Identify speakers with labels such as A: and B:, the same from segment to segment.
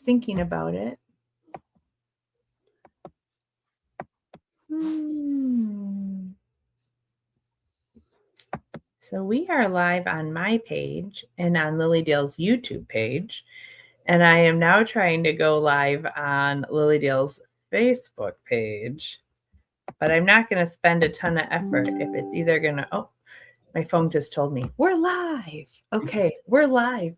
A: thinking about it. So we are live on my page and on Lily Dale's YouTube page. And I am now trying to go live on Lily Dale's Facebook page. But I'm not going to spend a ton of effort if it's either going to... Oh, my phone just told me, we're live. Okay, we're live.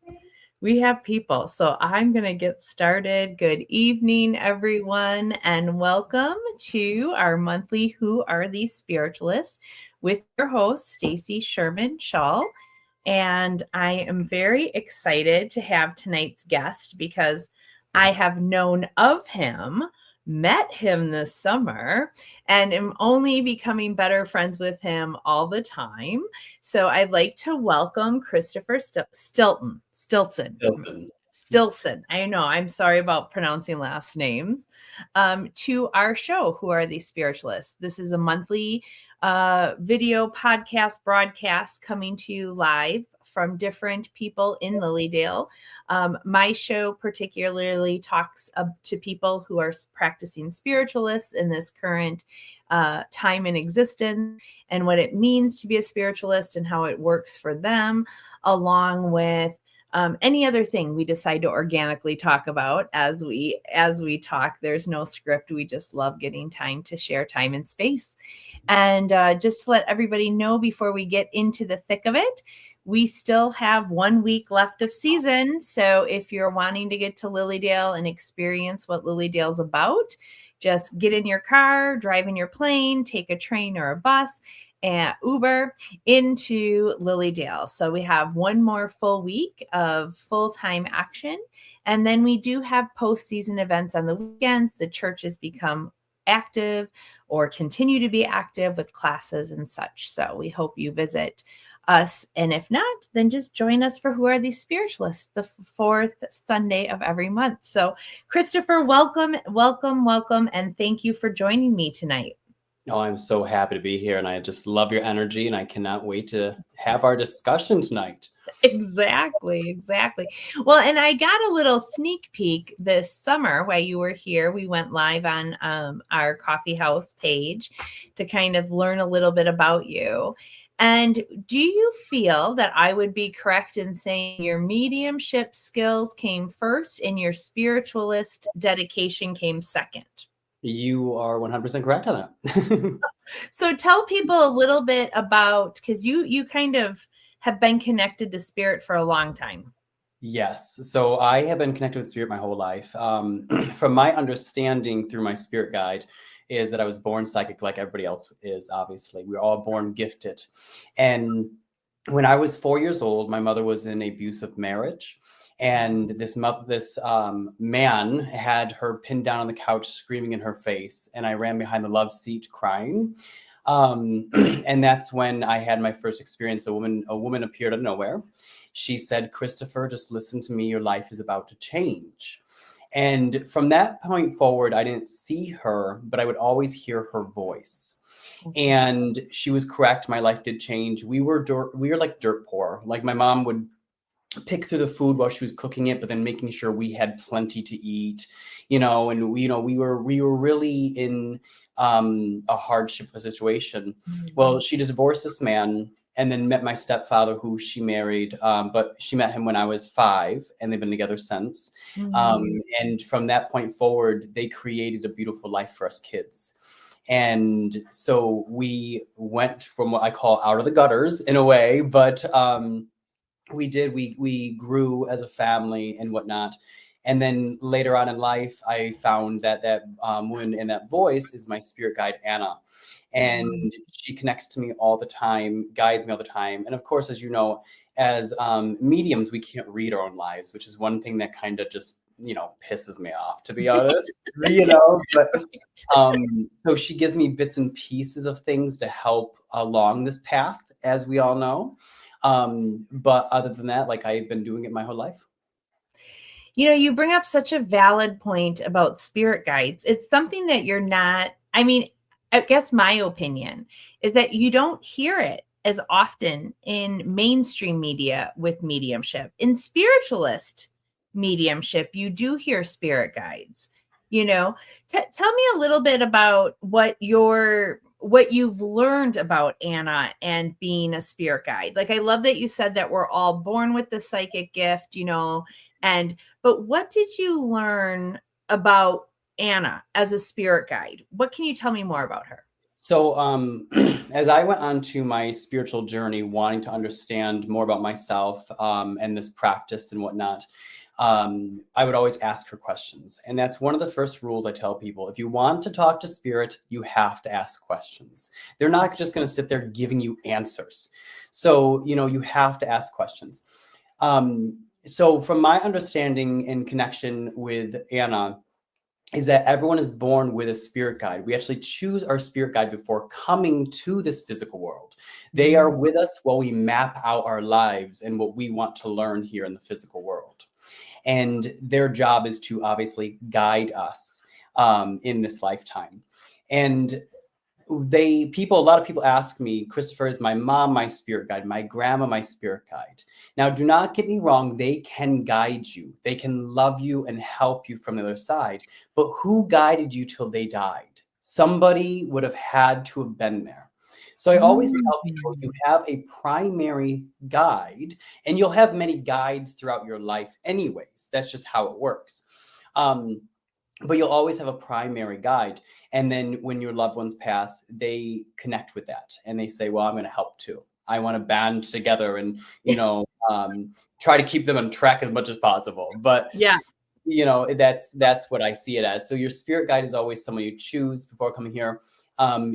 A: We have people. So I'm going to get started. Good evening, everyone, and welcome to our monthly Who Are These Spiritualists with your host, Stacy, Schuerman, Shull. And I am very excited to have tonight's guest because I have known of him, met him this summer, and am only becoming better friends with him all the time. So I'd like to welcome Christopher Stilson. I know, I'm sorry about pronouncing last names, to our show, Who Are These Spiritualists? This is a monthly video podcast broadcast coming to you live from different people in Lilydale. My show particularly talks to people who are practicing spiritualists in this current time in existence and what it means to be a spiritualist and how it works for them, along with any other thing we decide to organically talk about as we talk. There's no script. We just love getting time to share time and space. And just to let everybody know before we get into the thick of it, we still have 1 week left of season. So if you're wanting to get to Lilydale and experience what Lilydale's about, just get in your car, drive in your plane, take a train or a bus, and Uber into Lilydale. So we have one more full week of full-time action. And then we do have postseason events on the weekends. The churches become active or continue to be active with classes and such. So we hope you visit us. And if not, then just join us for Who Are These Spiritualists, the fourth Sunday of every month. So Christopher, welcome. And thank you for joining me tonight.
B: Oh, I'm so happy to be here, and I just love your energy, and I cannot wait to have our discussion tonight.
A: Exactly. Well, and I got a little sneak peek this summer while you were here. We went live on our coffee house page to kind of learn a little bit about you. And do you feel that I would be correct in saying your mediumship skills came first and your spiritualist dedication came second?
B: You are 100% correct on that.
A: So tell people a little bit about, because you kind of have been connected to spirit for a long time.
B: Yes. So I have been connected with spirit my whole life. From my understanding through my spirit guide is that I was born psychic like everybody else is, obviously. We're all born gifted. And when I was 4 years old, my mother was in an abusive marriage. And this man had her pinned down on the couch, screaming in her face. And I ran behind the love seat crying. And that's when I had my first experience. A woman appeared out of nowhere. She said, "Christopher, just listen to me. Your life is about to change." And from that point forward, I didn't see her, but I would always hear her voice. And she was correct. My life did change. We were like dirt poor. Like my mom would pick through the food while she was cooking it, but then making sure we had plenty to eat, and we were really in a hardship situation. Mm-hmm. Well, she divorced this man and then met my stepfather, who she married, but she met him when I was 5, and they've been together since. Mm-hmm. And from that point forward, they created a beautiful life for us kids. And so we went from what I call out of the gutters in a way, but we grew as a family and whatnot. And then later on in life, I found that woman in that voice is my spirit guide, Anna. And she connects to me all the time, guides me all the time. And of course, as you know, as mediums, we can't read our own lives, which is one thing that kind of just, pisses me off, to be honest, but so she gives me bits and pieces of things to help along this path, as we all know. But other than that, like, I've been doing it my whole life.
A: You bring up such a valid point about spirit guides. It's something that you're not, I guess my opinion is that you don't hear it as often in mainstream media with mediumship. In spiritualist mediumship, you do hear spirit guides. You know, tell me a little bit about what you've learned about Anna and being a spirit guide. Like, I love that you said that we're all born with the psychic gift, you know, but what did you learn about Anna as a spirit guide? What can you tell me more about her?
B: So, as I went on to my spiritual journey, wanting to understand more about myself, and this practice and whatnot, I would always ask her questions. And that's one of the first rules I tell people. If you want to talk to spirit, you have to ask questions. They're not just going to sit there giving you answers. So, you have to ask questions. So from my understanding and connection with Anna, is that everyone is born with a spirit guide. We actually choose our spirit guide before coming to this physical world. They are with us while we map out our lives and what we want to learn here in the physical world. And their job is to obviously guide us in this lifetime. And a lot of people ask me, Christopher, is my mom my spirit guide, my grandma my spirit guide? Now, do not get me wrong, they can guide you. They can love you and help you from the other side. But who guided you till they died? Somebody would have had to have been there. So I always tell people you have a primary guide, and you'll have many guides throughout your life anyways. That's just how it works. But you'll always have a primary guide. And then when your loved ones pass, they connect with that and they say, well, I'm going to help too. I want to band together and, try to keep them on track as much as possible. But
A: yeah,
B: that's what I see it as. So your spirit guide is always someone you choose before coming here.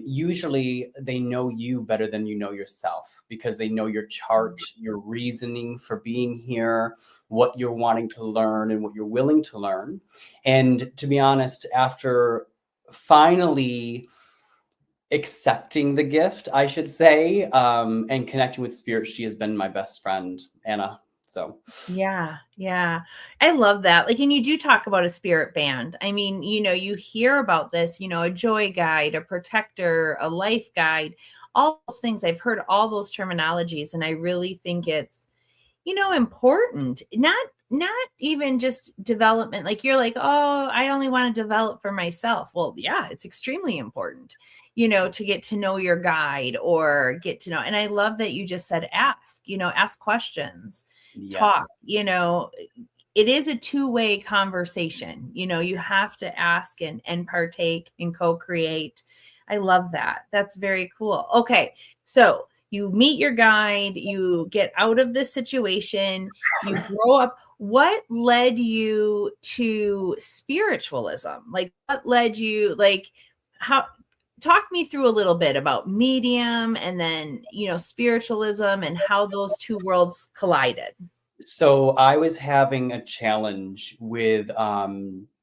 B: Usually they know you better than you know yourself, because they know your chart, your reasoning for being here, what you're wanting to learn and what you're willing to learn. And to be honest, after finally accepting the gift, I should say, and connecting with spirit, she has been my best friend, Anna. So
A: yeah. I love that. Like, and you do talk about a spirit band. I mean, you hear about this, a joy guide, a protector, a life guide, all those things. I've heard all those terminologies, and I really think it's, important. Not even just development. Like, you're like, oh, I only want to develop for myself. Well, yeah, it's extremely important, to get to know your guide or get to know. And I love that you just said, ask questions.
B: yes.
A: Talk, it is a two-way conversation. You have to ask and partake and co-create. I love that. That's very cool. Okay. So you meet your guide, you get out of this situation, you grow up. What led you to spiritualism? Like, what led you, talk me through a little bit about medium and then, spiritualism and how those two worlds collided.
B: So I was having a challenge with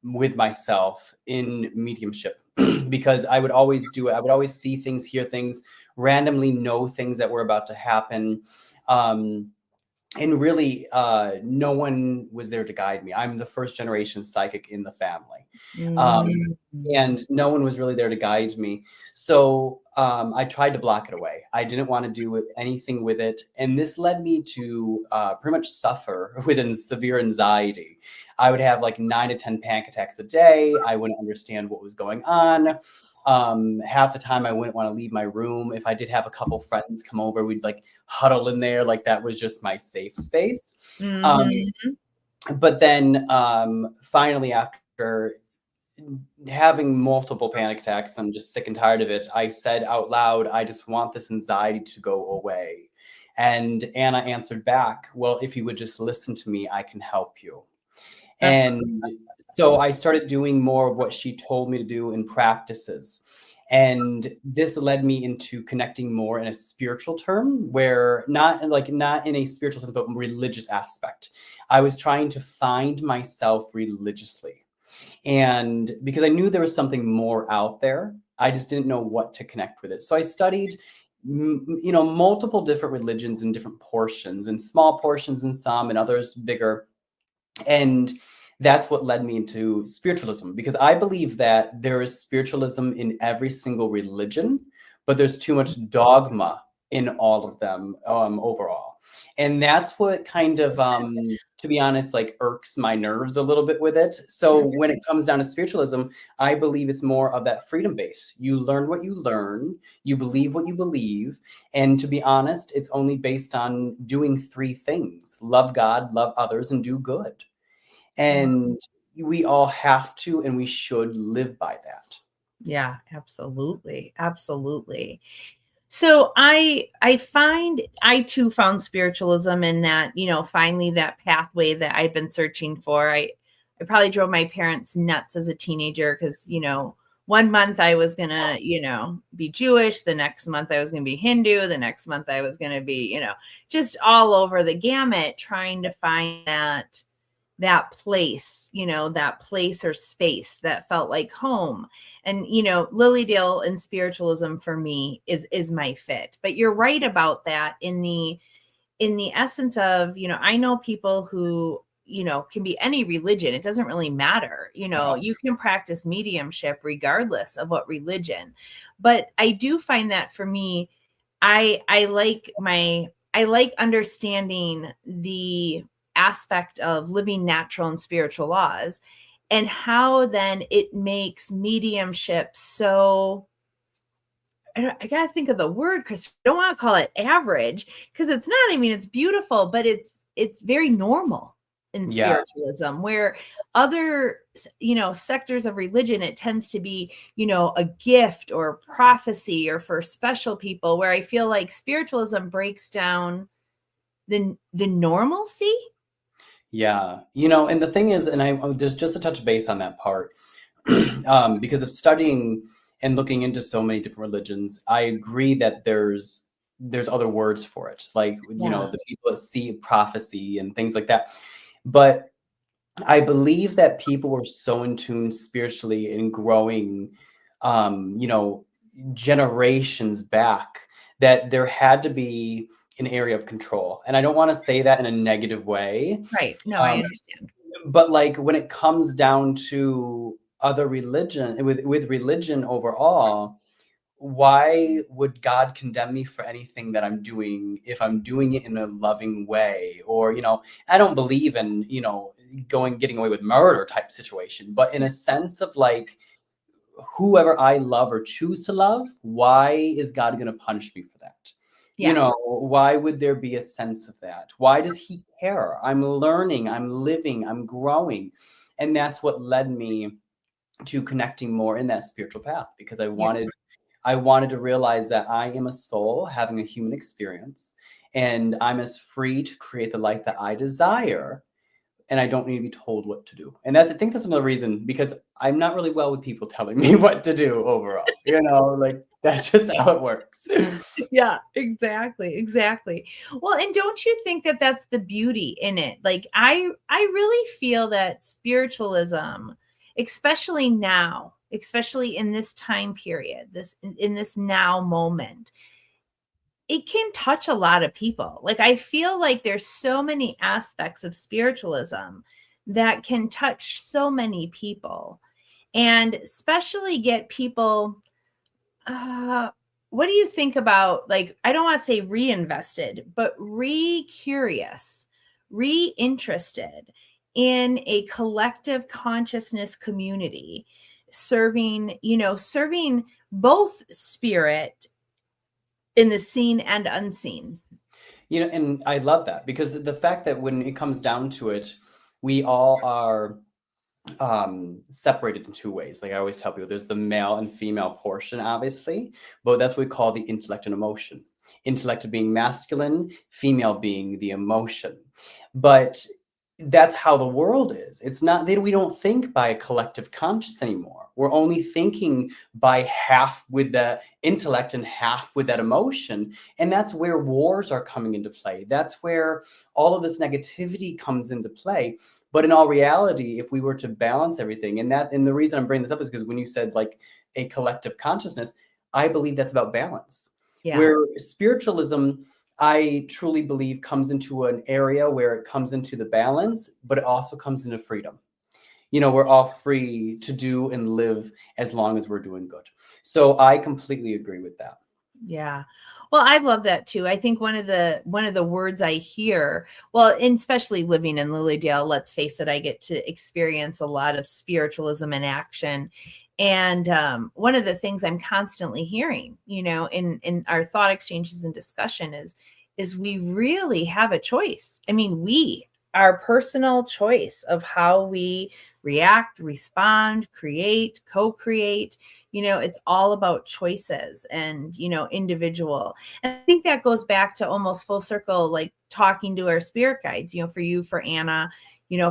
B: myself in mediumship because I would always do it. I would always see things, hear things, randomly know things that were about to happen. And really, no one was there to guide me. I'm the first generation psychic in the family. And no one was really there to guide me. So I tried to block it away. I didn't want to do anything with it. And this led me to pretty much suffer with severe anxiety. I would have like 9 to 10 panic attacks a day. I wouldn't understand what was going on. Half the time I wouldn't want to leave my room. If I did have a couple friends come over, we'd like huddle in there. Like that was just my safe space. But then finally, after having multiple panic attacks, I'm just sick and tired of it. I said out loud, I just want this anxiety to go away. And Anna answered back, well, if you would just listen to me, I can help you. And so I started doing more of what she told me to do in practices. And this led me into connecting more in a spiritual term, where not in a spiritual sense, but religious aspect. I was trying to find myself religiously. And because I knew there was something more out there, I just didn't know what to connect with it. So I studied, multiple different religions in different portions, and small portions in some and others bigger. And that's what led me into spiritualism, because I believe that there is spiritualism in every single religion, but there's too much dogma in all of them overall. And that's what kind of, to be honest, like irks my nerves a little bit with it. So when it comes down to spiritualism, I believe it's more of that freedom base. You learn what you learn, you believe what you believe. And to be honest, it's only based on doing three things: love God, love others, and do good. And we all have to, and we should live by that.
A: Yeah, absolutely. Absolutely. So I too found spiritualism in that, finally that pathway that I've been searching for. I probably drove my parents nuts as a teenager because, 1 month I was gonna, be Jewish, the next month I was gonna be Hindu, the next month I was gonna be, just all over the gamut trying to find that place or space that felt like home. And Lilydale and spiritualism for me is my fit. But you're right about that in the essence of, I know people who can be any religion. It doesn't really matter. You can practice mediumship regardless of what religion. But I do find that for me, I like understanding the aspect of living natural and spiritual laws, and how then it makes mediumship so, I gotta think of the word, Chris. I don't want to call it average because it's not. I mean, it's beautiful, but it's very normal in
B: Yeah.
A: spiritualism, where other sectors of religion, it tends to be a gift or prophecy or for special people, where I feel like spiritualism breaks down the normalcy.
B: Yeah. And the thing is, and I there's just a touch base on that part, because of studying and looking into so many different religions, I agree that there's other words for it, like
A: Yeah.
B: the people that see prophecy and things like that. But I believe that people were so in tune spiritually and growing, generations back, that there had to be an area of control. And I don't want to say that in a negative way.
A: Right. No, I
B: Um,
A: understand.
B: but like when it comes down to other religion, with religion overall, why would God condemn me for anything that I'm doing if I'm doing it in a loving way? Or, I don't believe in, getting away with murder type situation, but in a sense of like, whoever I love or choose to love, why is God going to punish me for that?
A: Yeah.
B: Why would there be a sense of that? Why does he care? I'm learning, I'm living, I'm growing. And that's what led me to connecting more in that spiritual path, because
A: Yeah.
B: I wanted to realize that I am a soul having a human experience, and I'm as free to create the life that I desire, and I don't need to be told what to do. And I think that's another reason, because I'm not really well with people telling me what to do overall. Like that's just how it works.
A: Yeah, exactly. Exactly. Well, and don't you think that that's the beauty in it? Like I really feel that spiritualism, especially now, especially in this time period, in this now moment, it can touch a lot of people. Like I feel like there's so many aspects of spiritualism that can touch so many people, and especially get people, uh what do you think about, like, I don't want to say reinvested, but re-curious, re-interested in a collective consciousness community, serving both spirit in the seen and unseen.
B: And I love that, because the fact that when it comes down to it, we all are separated in two ways. Like I always tell people, there's the male and female portion, obviously, but that's what we call the intellect and emotion. Intellect being masculine, female being the emotion. But that's how the world is. It's not that we don't think by a collective conscious anymore. We're only thinking by half with the intellect and half with that emotion. And that's where wars are coming into play. That's where all of this negativity comes into play. But in all reality, if we were to balance everything, and the reason I'm bringing this up is because when you said like a collective consciousness, I believe that's about balance.
A: Yeah.
B: Where spiritualism, I truly believe, comes into an area where it comes into the balance, but it also comes into freedom. We're all free to do and live as long as we're doing good. So I completely agree with that.
A: Yeah. Well, I love that too. I think one of the words I hear, well, and especially living in Lilydale, let's face it, I get to experience a lot of spiritualism in action. And one of the things I'm constantly hearing, in our thought exchanges and discussion is we really have a choice. I mean, our personal choice of how we react, respond, create, co-create. It's all about choices and, individual. And I think that goes back to almost full circle, like talking to our spirit guides, for you, for Anna,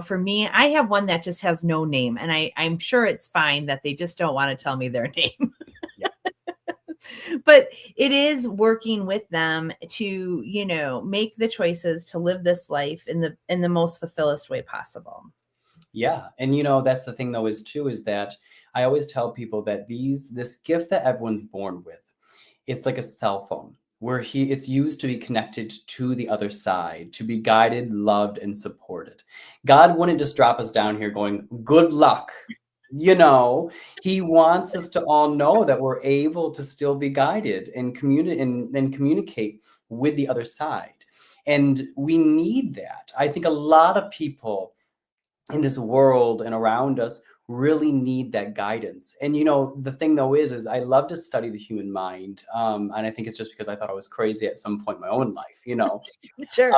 A: for me, I have one that just has no name, and I'm sure it's fine that they just don't want to tell me their name.
B: Yeah.
A: But it is working with them to, make the choices to live this life in the most fulfillest way possible.
B: Yeah. And that's the thing though, is that I always tell people that this gift that everyone's born with, it's like a cell phone where it's used to be connected to the other side, to be guided, loved, and supported. God wouldn't just drop us down here going, good luck. He wants us to all know that we're able to still be guided and communicate with the other side. And we need that. I think a lot of people in this world and around us really need that guidance. And the thing though is I love to study the human mind, and I think it's just because I thought I was crazy at some point in my own life.
A: Sure.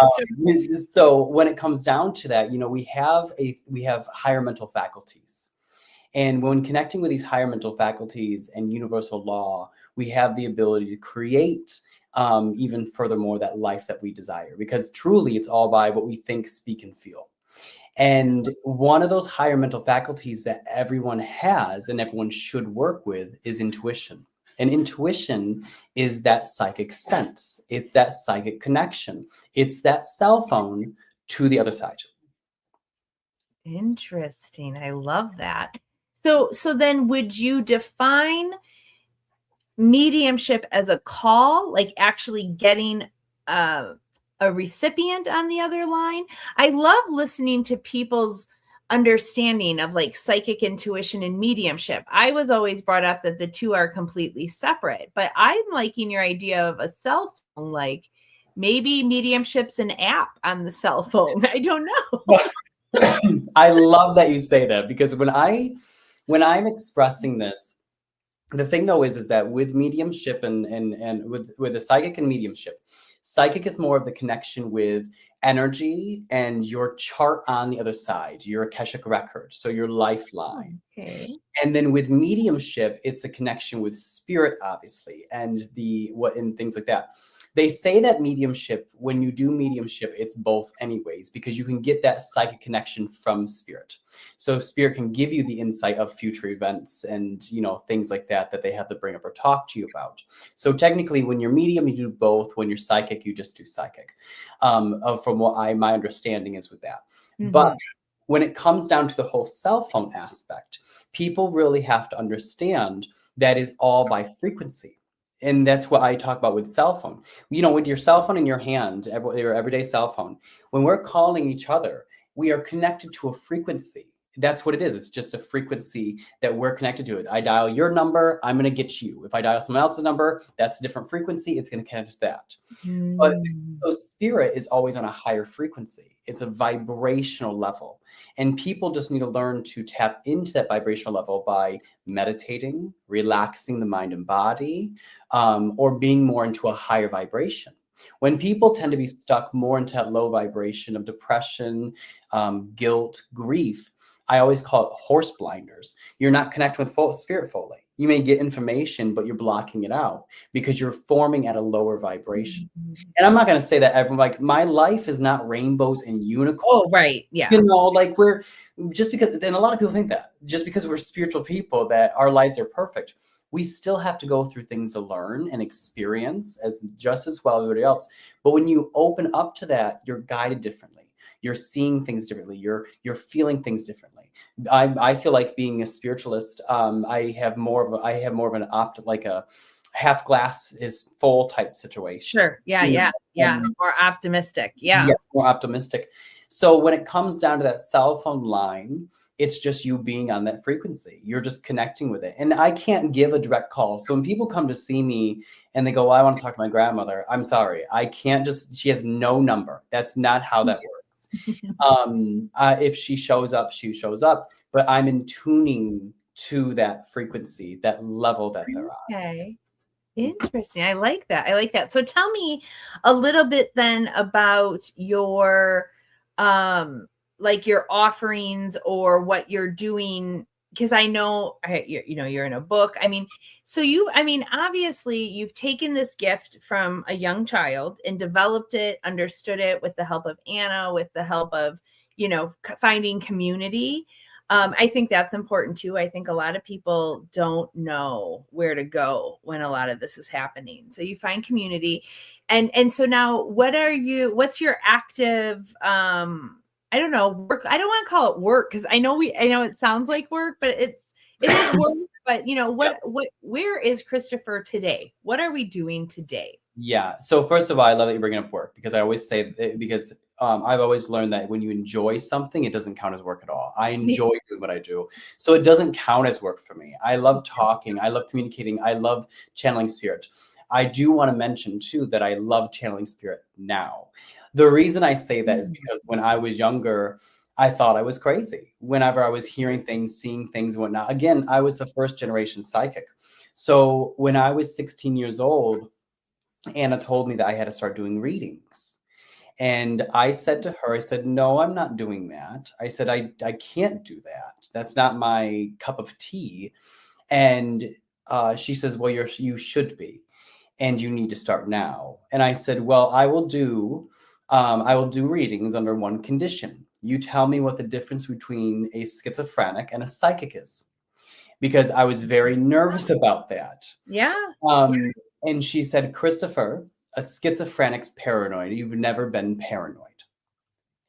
B: So when it comes down to that, we have higher mental faculties, and when connecting with these higher mental faculties and universal law, we have the ability to create even furthermore that life that we desire, because truly it's all by what we think, speak, and feel. And one of those higher mental faculties that everyone has and everyone should work with is intuition. And intuition is that psychic sense. It's that psychic connection. It's that cell phone to the other side.
A: Interesting. I love that. So then would you define mediumship as a call, like actually getting a recipient on the other line? I love listening to people's understanding of like psychic intuition and mediumship. I was always brought up that the two are completely separate, but I'm liking your idea of a cell phone, like maybe mediumship's an app on the cell phone. I don't know.
B: I love that you say that, because when I'm expressing this, the thing though is that with mediumship and with the psychic and mediumship, psychic is more of the connection with energy and your chart on the other side, your Akashic record, so your lifeline.
A: Okay.
B: And then with mediumship, it's a connection with spirit, obviously, and and things like that. They say that mediumship, when you do mediumship, it's both anyways, because you can get that psychic connection from spirit. So spirit can give you the insight of future events and, things like that they have to bring up or talk to you about. So technically, when you're medium, you do both. When you're psychic, you just do psychic. From what my understanding is with that. Mm-hmm. But when it comes down to the whole cell phone aspect, people really have to understand that is all by frequency. And that's what I talk about with cell phone. With your cell phone in your hand, your everyday cell phone, when we're calling each other, we are connected to a frequency. That's what it is. It's just a frequency that we're connected to. I dial your number, I'm going to get you. If I dial someone else's number, that's a different frequency. It's going to connect to that. But so spirit is always on a higher frequency. It's a vibrational level. And people just need to learn to tap into that vibrational level by meditating, relaxing the mind and body, or being more into a higher vibration. When people tend to be stuck more into that low vibration of depression, guilt, grief, I always call it horse blinders. You're not connecting with spirit fully. You may get information, but you're blocking it out because you're forming at a lower vibration. Mm-hmm. And I'm not going to say that everyone, like, my life is not rainbows and unicorns.
A: Oh, right. Yeah.
B: Like we're just because, and a lot of people think that just because we're spiritual people that our lives are perfect. We still have to go through things to learn and experience just as well as everybody else. But when you open up to that, you're guided differently. You're seeing things differently. You're feeling things differently. I feel like being a spiritualist, I have more of an half glass is full type situation.
A: Sure. Yeah.
B: You know,
A: Yeah. Yeah.
B: and
A: More optimistic. Yeah.
B: yes, more optimistic. So when it comes down to that cell phone line, it's just you being on that frequency. You're just connecting with it. And I can't give a direct call. So when people come to see me and they go, well, I want to talk to my grandmother, I'm sorry. I can't just, she has no number. That's not how that works. If she shows up, she shows up. But I'm in tuning to that frequency, that level that they're on.
A: Okay. Interesting. I like that. I like that. So tell me a little bit then about your like your offerings or what you're doing, because I know you're in a book. I mean, so obviously you've taken this gift from a young child and developed it, understood it with the help of Anna, with the help of, finding community. I think that's important too. I think a lot of people don't know where to go when a lot of this is happening. So you find community. And so now what's your active, I don't know, work. I don't want to call it work because I know it sounds like work, but it is work. But where is Christopher today? What are we doing today?
B: Yeah. So first of all, I love that you're bringing up work, because I always say because I've always learned that when you enjoy something, it doesn't count as work at all. I enjoy doing what I do. So it doesn't count as work for me. I love talking. I love communicating. I love channeling spirit. I do want to mention too that I love channeling spirit now. The reason I say that is because when I was younger, I thought I was crazy. Whenever I was hearing things, seeing things, and whatnot. Again, I was the first generation psychic. So when I was 16 years old, Anna told me that I had to start doing readings. And I said to her, I said, no, I'm not doing that. I said, I can't do that. That's not my cup of tea. And she says, well, you should be, and you need to start now. And I said, well, I will do readings under one condition. You tell me what the difference between a schizophrenic and a psychic is, because I was very nervous about that.
A: Yeah.
B: And she said, Christopher, a schizophrenic's paranoid. You've never been paranoid.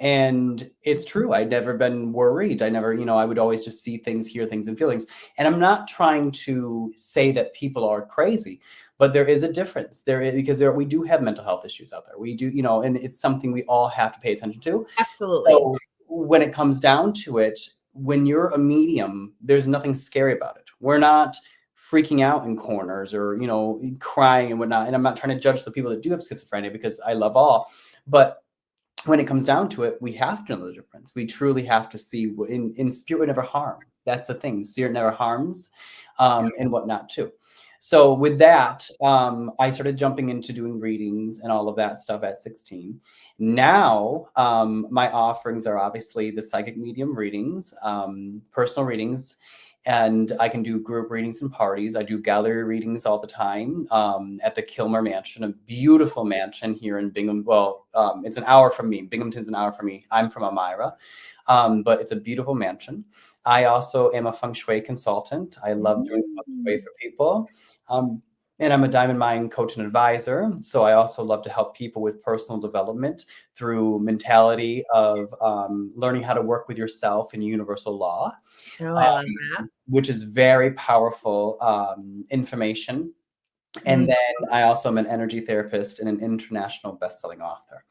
B: And it's true. I'd never been worried. I never, I would always just see things, hear things, and feelings. And I'm not trying to say that people are crazy, but there is a difference because we do have mental health issues out there. We do, and it's something we all have to pay attention to.
A: Absolutely.
B: So when it comes down to it, when you're a medium, there's nothing scary about it. We're not freaking out in corners or, crying and whatnot. And I'm not trying to judge the people that do have schizophrenia, because I love all. But when it comes down to it, we have to know the difference. We truly have to see in spirit would never harm. That's the thing. Spirit never harms, and whatnot too. So with that, I started jumping into doing readings and all of that stuff at 16. Now, my offerings are obviously the psychic medium readings, personal readings, and I can do group readings and parties. I do gallery readings all the time at the Kilmer Mansion, a beautiful mansion here in Bingham. Well, it's an hour from me. Binghamton's an hour from me. I'm from Elmira, but it's a beautiful mansion. I also am a feng shui consultant. I love doing feng shui for people. And I'm a diamond mind coach and advisor. So I also love to help people with personal development through mentality of learning how to work with yourself in universal law.
A: Oh, I love that.
B: Which is very powerful information. And then I also am an energy therapist and an international best-selling author.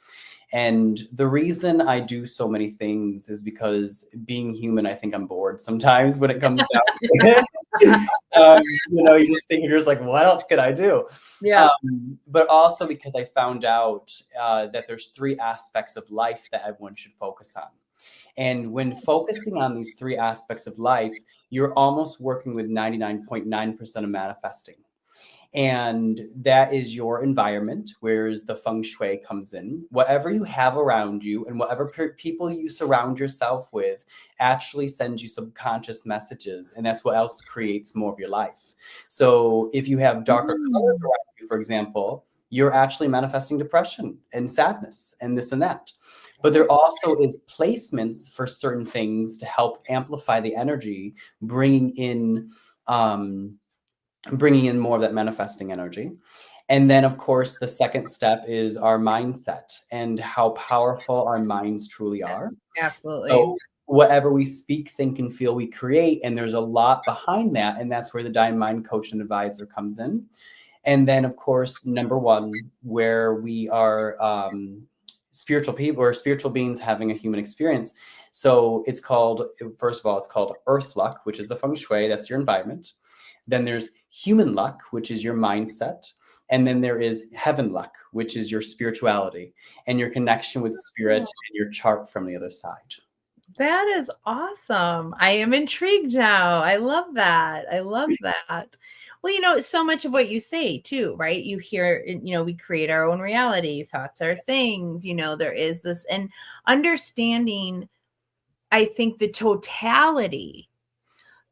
B: And the reason I do so many things is because being human, I think I'm bored sometimes when it comes down to it. You just think, you're just like, what else could I do?
A: Yeah.
B: But also because I found out that there's 3 aspects of life that everyone should focus on. And when focusing on these 3 aspects of life, you're almost working with 99.9% of manifesting. And that is your environment, whereas the feng shui comes in. Whatever you have around you and whatever people you surround yourself with actually sends you subconscious messages. And that's what else creates more of your life. So if you have darker colors around you, for example, you're actually manifesting depression and sadness and this and that. But there also is placements for certain things to help amplify the energy, bringing in more of that manifesting energy. And then, of course, the second step is our mindset and how powerful our minds truly are.
A: Absolutely.
B: So whatever we speak, think, and feel, we create. And there's a lot behind that. And that's where the Diamond Mind Coach and Advisor comes in. And then, of course, number one, where we are spiritual people or spiritual beings having a human experience. So it's called, first of all, it's called earth luck, which is the feng shui. That's your environment. Then there's human luck, which is your mindset. And then there is heaven luck, which is your spirituality and your connection with spirit and your chart from the other side.
A: That is awesome. I am intrigued now. I love that. I love that. Well, so much of what you say too, right? You hear, we create our own reality. Thoughts are things, there is this, and understanding, I think, the totality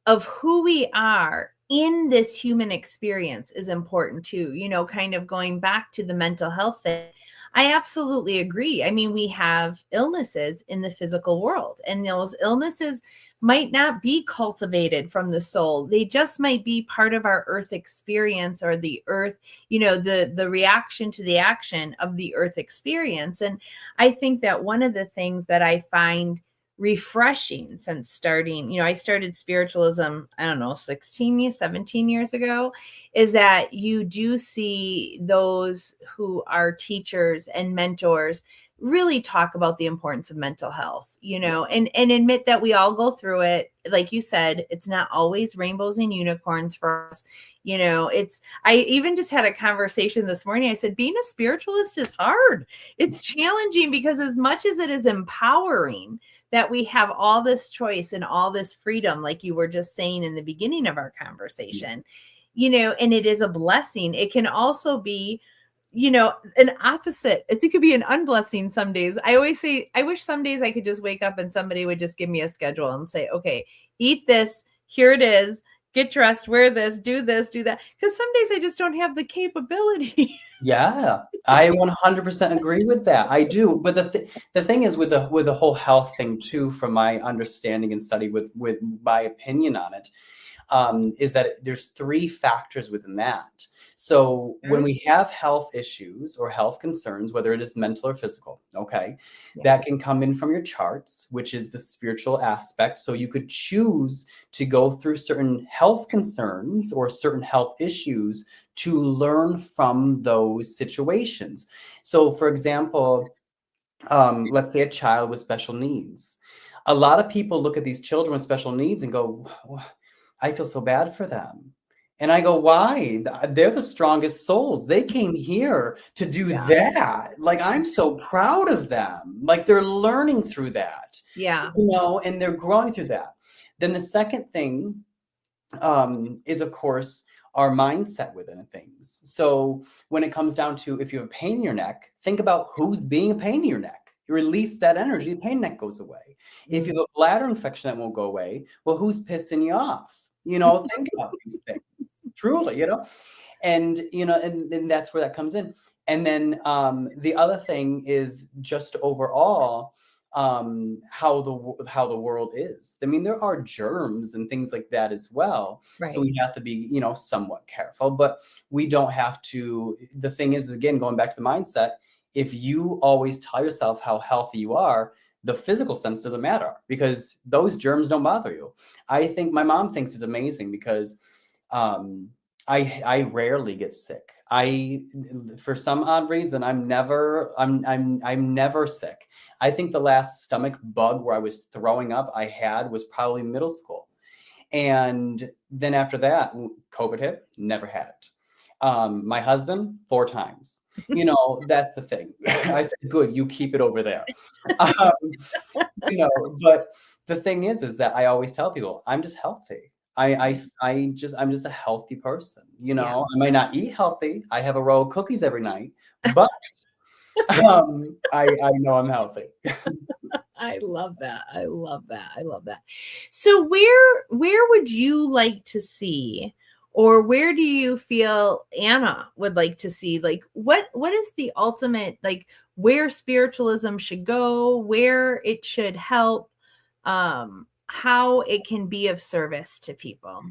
A: of who we are in this human experience is important too, kind of going back to the mental health thing. I absolutely agree. I mean, we have illnesses in the physical world, and those illnesses might not be cultivated from the soul. They just might be part of our earth experience, or the earth, the reaction to the action of the earth experience. And I think that one of the things that I find refreshing since starting, I started spiritualism, I don't know, 17 years ago, is that you do see those who are teachers and mentors really talk about the importance of mental health,
B: Yes.
A: and admit that we all go through it. Like you said, it's not always rainbows and unicorns for us. I even just had a conversation this morning. I said, being a spiritualist is hard. It's challenging, because as much as it is empowering that we have all this choice and all this freedom, like you were just saying in the beginning of our conversation, and it is a blessing, it can also be, an opposite. It could be an unblessing some days. I always say, I wish some days I could just wake up and somebody would just give me a schedule and say, okay, eat this, here it is, get dressed, wear this, do that. Because some days I just don't have the capability.
B: Yeah, I 100% agree with that. I do. But the thing is with the whole health thing too, from my understanding and study with my opinion on it, is that there's three factors within that. So when we have health issues or health concerns, whether it is mental or physical, okay, that can come in from your charts, which is the spiritual aspect. So you could choose to go through certain health concerns or certain health issues to learn from those situations. So for example, let's say a child with special needs. A lot of people look at these children with special needs and go, I feel so bad for them. And I go, why? They're the strongest souls. They came here to do that. Like, I'm so proud of them. Like, they're learning through that.
A: Yeah.
B: And they're growing through that. Then the second thing is, of course, our mindset within things. So when it comes down to, if you have a pain in your neck, think about who's being a pain in your neck. You release that energy, the pain neck goes away. If you have a bladder infection that won't go away, well, who's pissing you off? Think about these things, truly, and, and that's where that comes in. And then the other thing is just overall, how the world is. I mean, there are germs and things like that as well.
A: Right.
B: So we have to be, somewhat careful, but we don't have to. The thing is, again, going back to the mindset, if you always tell yourself how healthy you are, the physical sense doesn't matter, because those germs don't bother you. I think my mom thinks it's amazing because I rarely get sick. For some odd reason, I'm never sick. I think the last stomach bug where I was throwing up I had was probably middle school. And then after that, COVID hit, never had it. My husband, 4 times. That's the thing. I said, good, you keep it over there. But the thing is that I always tell people, I'm just healthy. I'm just a healthy person. I might not eat healthy. I have a row of cookies every night, but I know I'm healthy.
A: I love that. I love that. I love that. So where would you like to see, or where do you feel Anna would like to see, like what is the ultimate, like where spiritualism should go, where it should help, how it can be of service to people?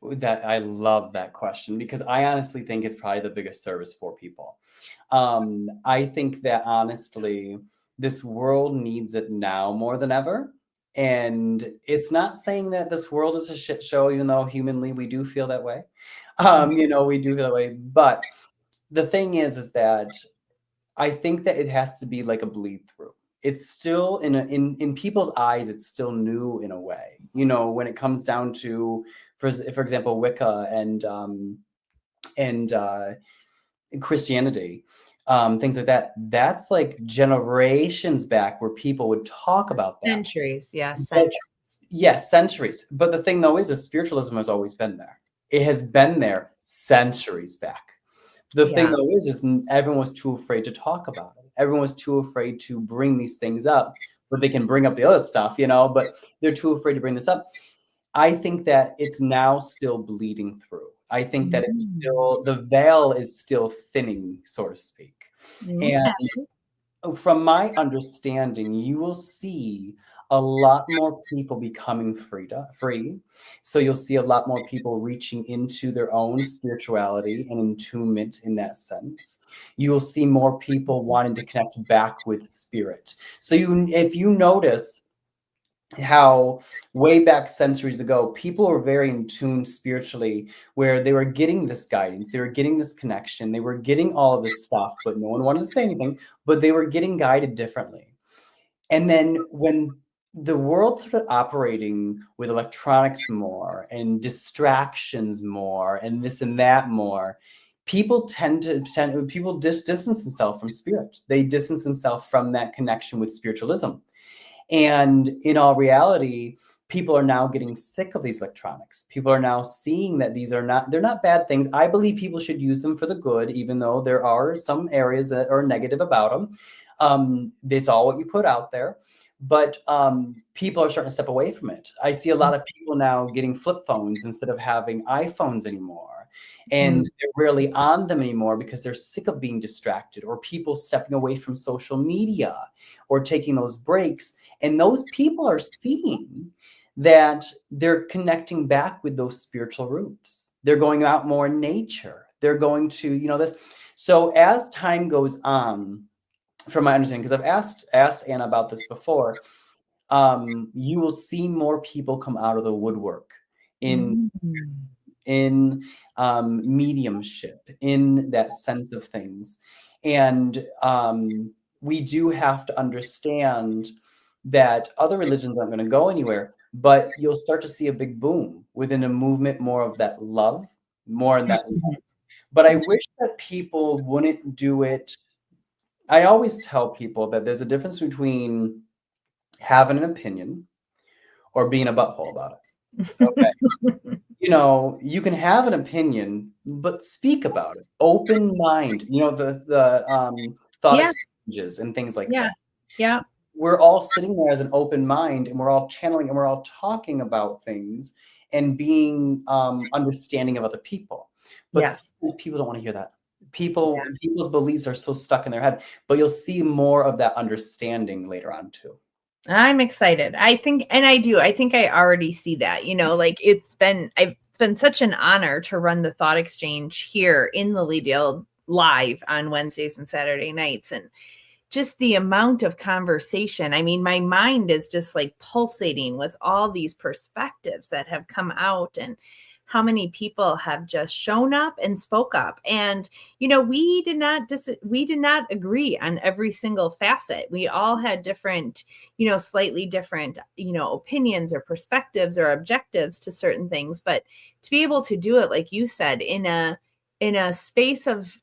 B: That I love that question, because I honestly think it's probably the biggest service for people. I think that honestly, this world needs it now more than ever. And it's not saying that this world is a shit show, even though humanly we do feel that way. We do feel that way. But the thing is that I think that it has to be like a bleed through. It's still in people's eyes, it's still new in a way. When it comes down to, for example, Wicca and Christianity, things like that. That's like generations back where people would talk about that.
A: Centuries, yeah,
B: But,
A: centuries.
B: yes, centuries. But the thing though is spiritualism has always been there. It has been there centuries back. The thing though is everyone was too afraid to talk about it. Everyone was too afraid to bring these things up, but they can bring up the other stuff, but they're too afraid to bring this up. I think that it's now still bleeding through. I think that it's still, the veil is still thinning, so to speak. And from my understanding, you will see a lot more people becoming free. So you'll see a lot more people reaching into their own spirituality and attunement in that sense. You'll see more people wanting to connect back with spirit. So if you notice how way back centuries ago, people were very in tune spiritually, where they were getting this guidance, they were getting this connection, they were getting all of this stuff, but no one wanted to say anything, but they were getting guided differently. And then when the world started operating with electronics more and distractions more and this and that more, people people distance themselves from spirit. They distance themselves from that connection with spiritualism. And in all reality, people are now getting sick of these electronics. People are now seeing that they're not bad things. I believe people should use them for the good, even though there are some areas that are negative about them. It's all what you put out there. But people are starting to step away from it. I see a lot of people now getting flip phones instead of having iPhones anymore. And they're rarely on them anymore because they're sick of being distracted, or people stepping away from social media or taking those breaks. And those people are seeing that they're connecting back with those spiritual roots. They're going out more in nature. They're going to, this. So as time goes on, from my understanding, because I've asked Anna about this before, you will see more people come out of the woodwork in mediumship, in that sense of things. And we do have to understand that other religions aren't going to go anywhere, but you'll start to see a big boom within a movement, more of that love, more in that love. But I wish that people wouldn't do it. I always tell people that there's a difference between having an opinion or being a butthole about it. Okay. You can have an opinion, but speak about it. Open mind, the thought exchanges and things like that.
A: Yeah.
B: We're all sitting there as an open mind, and we're all channeling, and we're all talking about things and being understanding of other people. But people don't want to hear that. People's beliefs are so stuck in their head, but you'll see more of that understanding later on too.
A: I'm excited. I think I already see that, it's been such an honor to run the thought exchange here in the Lee Dale live on Wednesdays and Saturday nights. And just the amount of conversation. I mean, my mind is just like pulsating with all these perspectives that have come out, and how many people have just shown up and spoke up. And, we did not agree on every single facet. We all had different, slightly different, opinions or perspectives or objectives to certain things. But to be able to do it, like you said, in a space of,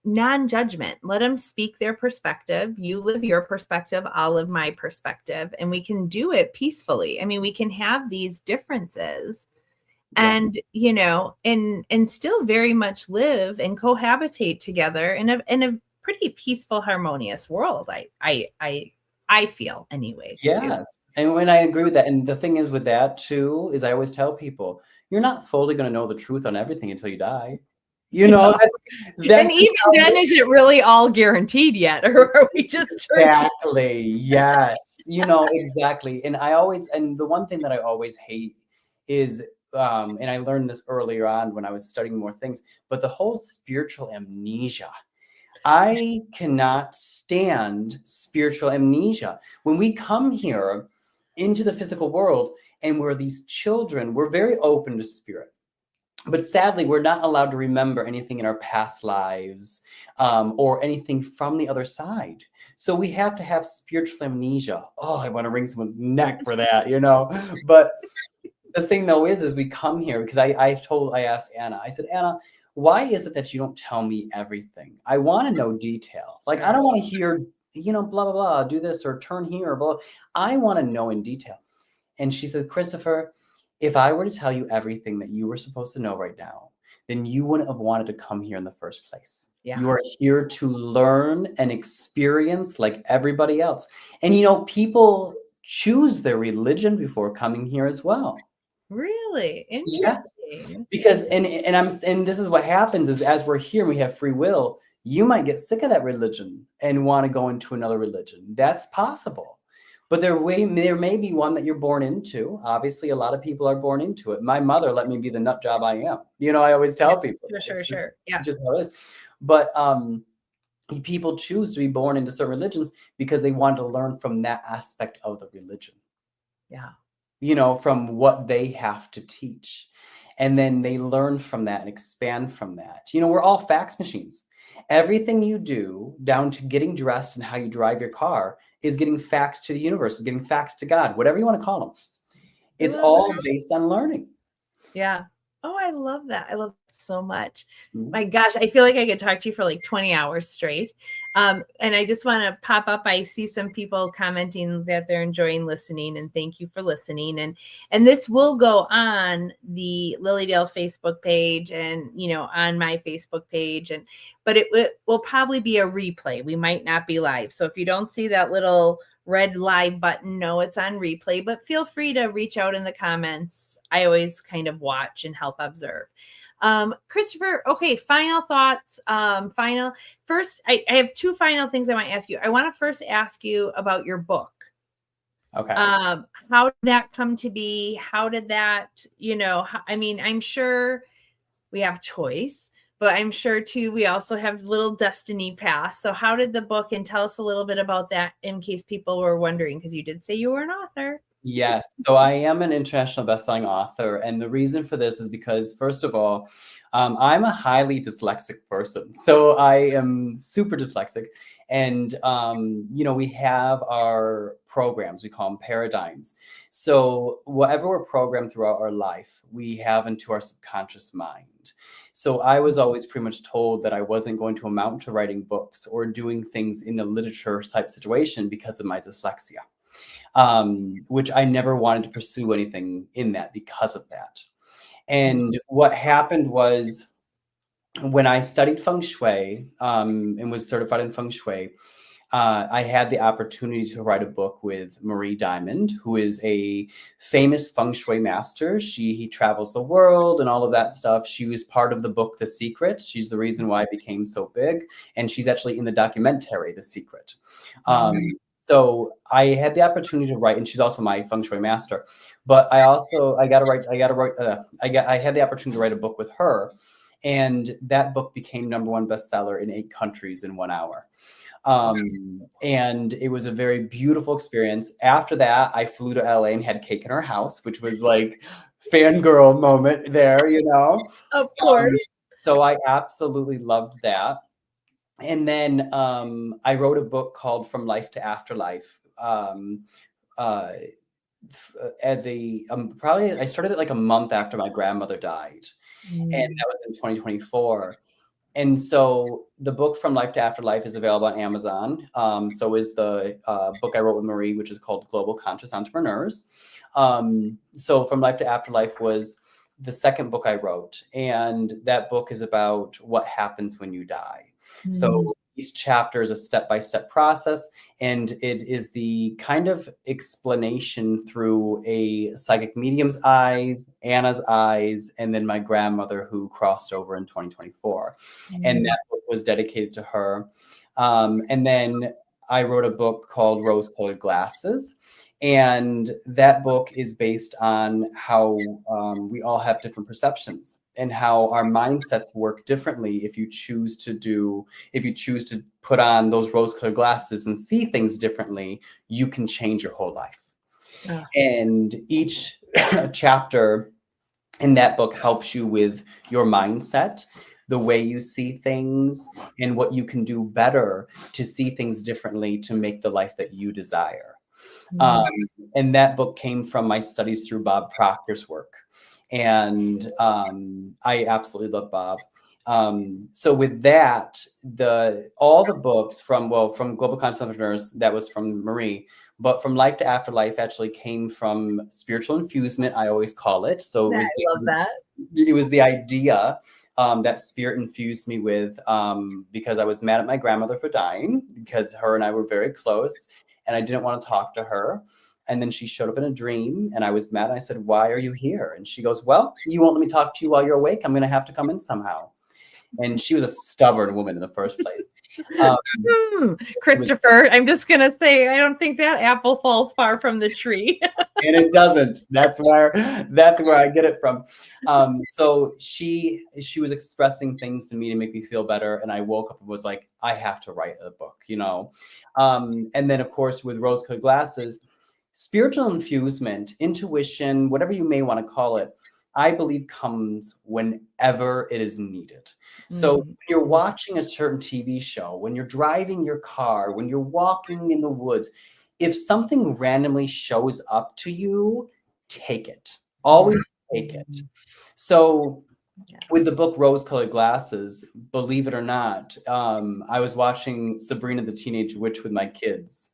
A: non-judgment, let them speak their perspective. You live your perspective, I'll live my perspective, and we can do it peacefully. I mean, we can have these differences and, and still very much live and cohabitate together in a pretty peaceful, harmonious world. I feel anyways.
B: Yes.
A: Too.
B: And when I agree with that, and the thing is with that too, is I always tell people, you're not fully going to know the truth on everything until you die. That's
A: and even then, is it really all guaranteed yet? Or are we just
B: exactly? Yes. Exactly. And the one thing that I always hate is, and I learned this earlier on when I was studying more things, but the whole spiritual amnesia. I cannot stand spiritual amnesia. When we come here, into the physical world, and we're these children. We're very open to spirit. But sadly, we're not allowed to remember anything in our past lives or anything from the other side. So we have to have spiritual amnesia. Oh, I want to wring someone's neck for that, you know. But the thing though is we come here because I asked Anna, I said, Anna, why is it that you don't tell me everything? I want to know detail. Like, I don't want to hear, you know, blah, blah, blah, do this or turn here, blah. I want to know in detail. And she said, Christopher, if I were to tell you everything that you were supposed to know right now, then you wouldn't have wanted to come here in the first place.
A: Yeah.
B: You are here to learn and experience like everybody else. And, you know, people choose their religion before coming here as well.
A: Really interesting.
B: Yes, because and this is what happens is as we're here and we have free will, you might get sick of that religion and want to go into another religion. That's possible. But there may be one that you're born into. Obviously, a lot of people are born into it. My mother let me be the nut job I am. You know, I always tell people.
A: Sure. Yeah.
B: Just how it is. But people choose to be born into certain religions because they want to learn from that aspect of the religion.
A: Yeah.
B: You know, from what they have to teach. And then they learn from that and expand from that. You know, we're all fax machines. Everything you do, down to getting dressed and how you drive your car, is getting faxed to the universe, is getting faxed to God, whatever you want to call them. It's all based on learning.
A: Yeah. Oh, I love that. I love it so much. Mm-hmm. My gosh, I feel like I could talk to you for like 20 hours straight. And I just want to pop up. I see some people commenting that they're enjoying listening, and thank you for listening. And this will go on the Lilydale Facebook page and, you know, on my Facebook page. But it will probably be a replay. We might not be live. So if you don't see that little red live button, no, it's on replay, but feel free to reach out in the comments. I always kind of watch and help observe. Christopher, okay, final thoughts. First, I have two final things I want to ask you. I want to first ask you about your book.
B: Okay.
A: How did that come to be? How did that, you know, I mean, I'm sure we have choice, but I'm sure too, we also have little destiny paths. So how did the book, and tell us a little bit about that in case people were wondering, because you did say you were an author.
B: Yes. So I am an international bestselling author. And the reason for this is because, first of all, I'm a highly dyslexic person. So I am super dyslexic. And, you know, we have our programs, we call them paradigms. So whatever we're programmed throughout our life, we have into our subconscious mind. So I was always pretty much told that I wasn't going to amount to writing books or doing things in the literature type situation because of my dyslexia. Which I never wanted to pursue anything in that because of that. And what happened was when I studied feng shui and was certified in feng shui, I had the opportunity to write a book with Marie Diamond, who is a famous feng shui master. He travels the world and all of that stuff. She was part of the book, The Secret. She's the reason why it became so big. And she's actually in the documentary, The Secret. So I had the opportunity to write, and she's also my feng shui master. But I had the opportunity to write a book with her, and that book became #1 bestseller in 8 countries in 1 hour. And it was a very beautiful experience. After that, I flew to LA and had cake in her house, which was like fangirl moment there, you know.
A: Of course.
B: So I absolutely loved that. And then I wrote a book called From Life to Afterlife. I started it like a month after my grandmother died, and that was in 2024. And so the book From Life to Afterlife is available on Amazon. So is the book I wrote with Marie, which is called Global Conscious Entrepreneurs. So From Life to Afterlife was the second book I wrote, and that book is about what happens when you die. So each chapter is a step-by-step process, and it is the kind of explanation through a psychic medium's eyes, Anna's eyes, and then my grandmother who crossed over in 2024. And that book was dedicated to her. And then I wrote a book called Rose-Colored Glasses. And that book is based on how we all have different perceptions and how our mindsets work differently. If you choose to put on those rose-colored glasses and see things differently, you can change your whole life.
A: Oh.
B: And each chapter in that book helps you with your mindset, the way you see things, and what you can do better to see things differently to make the life that you desire.
A: Mm.
B: And that book came from my studies through Bob Proctor's work. And I absolutely love Bob. So with that, all the books from Global Conscious Entrepreneurs, that was from Marie, but From Life to Afterlife actually came from spiritual infusement, I always call it. So
A: I love that.
B: it was the idea that spirit infused me with, because I was mad at my grandmother for dying, because her and I were very close and I didn't want to talk to her. And then she showed up in a dream and I was mad. I said, "Why are you here?" And she goes, "Well, you won't let me talk to you while you're awake. I'm going to have to come in somehow." And she was a stubborn woman in the first place.
A: Christopher, I'm just going to say, I don't think that apple falls far from the tree.
B: And it doesn't. That's where I get it from. So she was expressing things to me to make me feel better. And I woke up and was like, I have to write a book, you know? And then of course, with Rose-Colored Glasses, spiritual infusement, intuition, whatever you may want to call it, I believe comes whenever it is needed. So when you're watching a certain TV show, when you're driving your car, when you're walking in the woods, if something randomly shows up to you, take it. Always take it. So with the book Rose-Colored Glasses, believe it or not, I was watching Sabrina the Teenage Witch with my kids.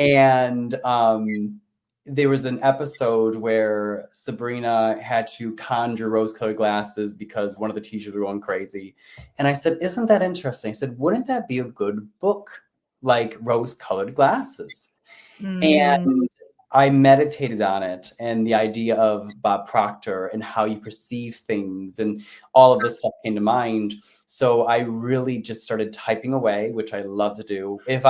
B: And there was an episode where Sabrina had to conjure rose-colored glasses because one of the teachers were going crazy. And I said, "Isn't that interesting?" I said, "Wouldn't that be a good book, like Rose-Colored Glasses?" And I meditated on it and the idea of Bob Proctor and how you perceive things and all of this stuff came to mind. So I really just started typing away, which I love to do. If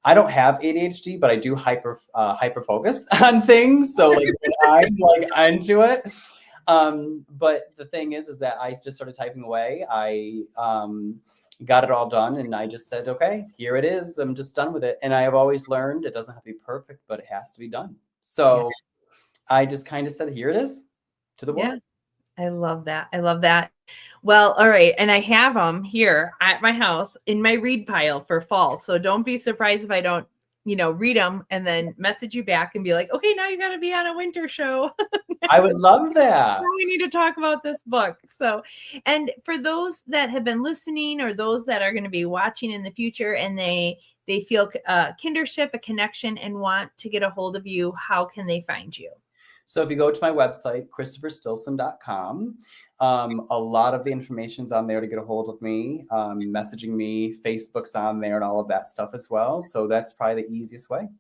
B: I don't have ADHD, but I do hyper focus on things. So like when I'm like into it. But the thing is that I just started typing away. I got it all done and I just said, okay, here it is. I'm just done with it. And I have always learned it doesn't have to be perfect, but it has to be done. So I just kind of said, here it is to the world.
A: Yeah, I love that. I love that. Well, all right. And I have them here at my house in my read pile for fall. So don't be surprised if I don't, read them and then message you back and be like, okay, now you got to be on a winter show.
B: I would love that.
A: We need to talk about this book. So, and for those that have been listening or those that are going to be watching in the future and they feel a kindership, a connection, and want to get a hold of you, how can they find you?
B: So if you go to my website, ChristopherStilson.com, a lot of the information's on there to get a hold of me, messaging me, Facebook's on there and all of that stuff as well. So that's probably the easiest way.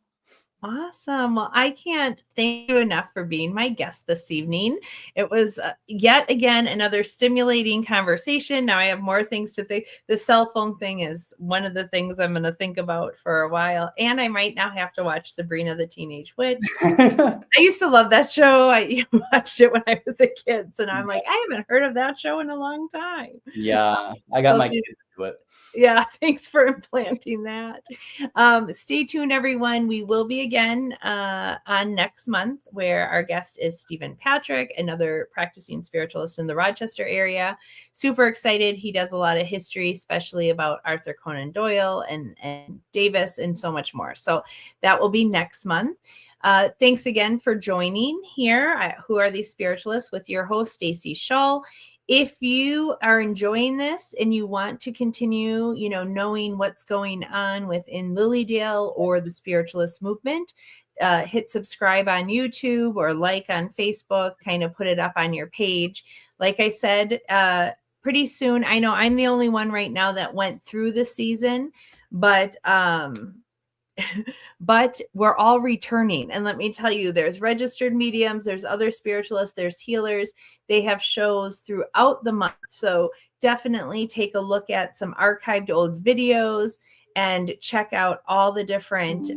A: Awesome. Well, I can't thank you enough for being my guest this evening. It was yet again another stimulating conversation. Now I have more things to think. The cell phone thing is one of the things I'm going to think about for a while. And I might now have to watch Sabrina the Teenage Witch. I used to love that show. I watched it when I was a kid. So now I'm like, I haven't heard of that show in a long time.
B: Yeah, I got my kids to it.
A: Yeah, thanks for implanting that. Stay tuned, everyone. We will be again on next month, where our guest is Stephen Patrick, another practicing spiritualist in the Rochester area. Super excited. He does a lot of history, especially about Arthur Conan Doyle and Davis and so much more. So that will be next month. Thanks again for joining here at Who Are These Spiritualists with your host, Stacy Shull. If you are enjoying this and you want to continue, knowing what's going on within Lilydale or the Spiritualist movement, hit subscribe on YouTube or like on Facebook, kind of put it up on your page. Like I said, pretty soon, I know I'm the only one right now that went through the season, but we're all returning. And let me tell you, there's registered mediums, there's other spiritualists, there's healers. They have shows throughout the month. So definitely take a look at some archived old videos and check out all the different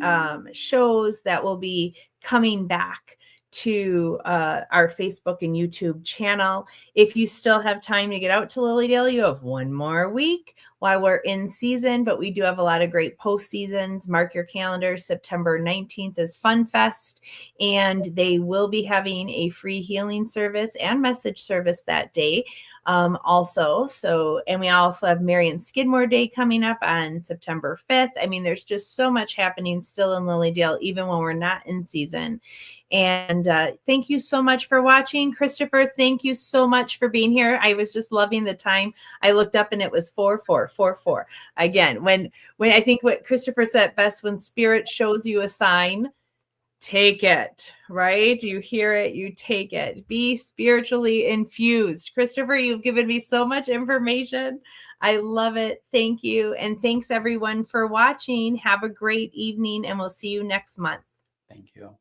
A: shows that will be coming back to our Facebook and YouTube channel. If you still have time to get out to Lilydale, you have one more week while we're in season, but we do have a lot of great post seasons. Mark your calendar. September 19th is Fun Fest, and they will be having a free healing service and message service that day. Also, and we also have Marion Skidmore Day coming up on September 5th. I mean, there's just so much happening still in Lilydale, even when we're not in season. And thank you so much for watching. Christopher, thank you so much for being here. I was just loving the time. I looked up and it was 4444. Again, when I think what Christopher said best, when spirit shows you a sign, take it, right? You hear it, you take it. Be spiritually infused. Christopher, you've given me so much information. I love it. Thank you. And thanks everyone for watching. Have a great evening, and we'll see you next month.
B: Thank you.